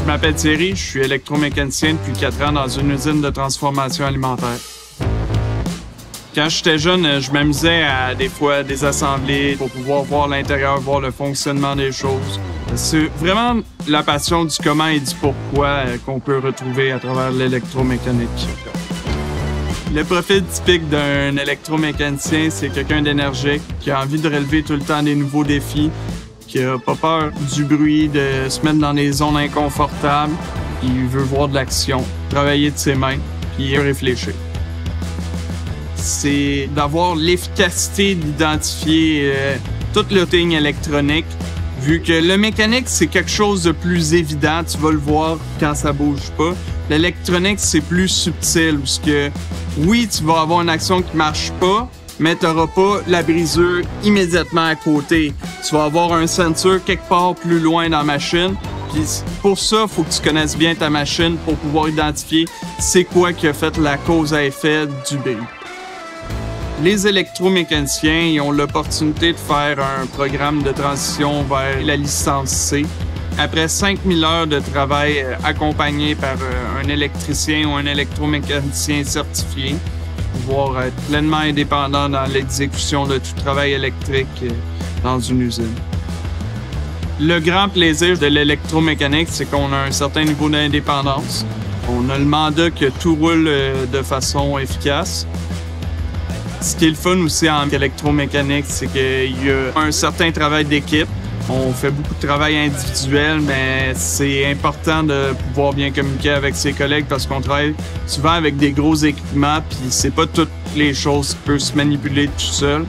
Je m'appelle Thierry, je suis électromécanicien depuis 4 ans dans une usine de transformation alimentaire. Quand j'étais jeune, je m'amusais à des fois désassembler pour pouvoir voir l'intérieur, voir le fonctionnement des choses. C'est vraiment la passion du comment et du pourquoi qu'on peut retrouver à travers l'électromécanique. Le profil typique d'un électromécanicien, c'est quelqu'un d'énergique, qui a envie de relever tout le temps des nouveaux défis, qui n'a pas peur du bruit, de se mettre dans des zones inconfortables, qui veut voir de l'action, travailler de ses mains, puis réfléchir. C'est d'avoir l'efficacité d'identifier toute le routing électronique, vu que le mécanique, c'est quelque chose de plus évident, tu vas le voir quand ça bouge pas. L'électronique, c'est plus subtil, parce que oui, tu vas avoir une action qui marche pas, mais tu n'auras pas la brisure immédiatement à côté. Tu vas avoir un sensor quelque part plus loin dans la machine. Puis pour ça, il faut que tu connaisses bien ta machine pour pouvoir identifier c'est quoi qui a fait la cause à effet du bruit. Les électromécaniciens ils ont l'opportunité de faire un programme de transition vers la licence C. Après 5000 heures de travail accompagné par un électricien ou un électromécanicien certifié, pouvoir être pleinement indépendant dans l'exécution de tout travail électrique dans une usine. Le grand plaisir de l'électromécanique, c'est qu'on a un certain niveau d'indépendance. On a le mandat que tout roule de façon efficace. Ce qui est le fun aussi en électromécanique, c'est qu'il y a un certain travail d'équipe. On fait beaucoup de travail individuel, mais c'est important de pouvoir bien communiquer avec ses collègues parce qu'on travaille souvent avec des gros équipements, puis c'est pas toutes les choses qui peuvent se manipuler tout seul.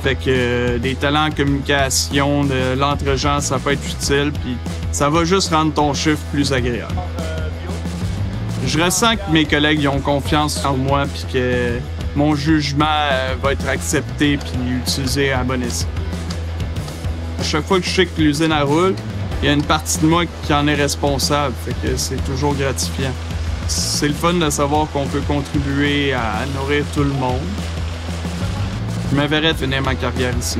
Fait que des talents en communication, de l'entre-gens, ça peut être utile, puis ça va juste rendre ton chiffre plus agréable. Je ressens que mes collègues ils ont confiance en moi, puis que mon jugement va être accepté puis utilisé à bon escient. À chaque fois que je sais que l'usine roule, il y a une partie de moi qui en est responsable, fait que c'est toujours gratifiant. C'est le fun de savoir qu'on peut contribuer à nourrir tout le monde. Je me verrais finir ma carrière ici.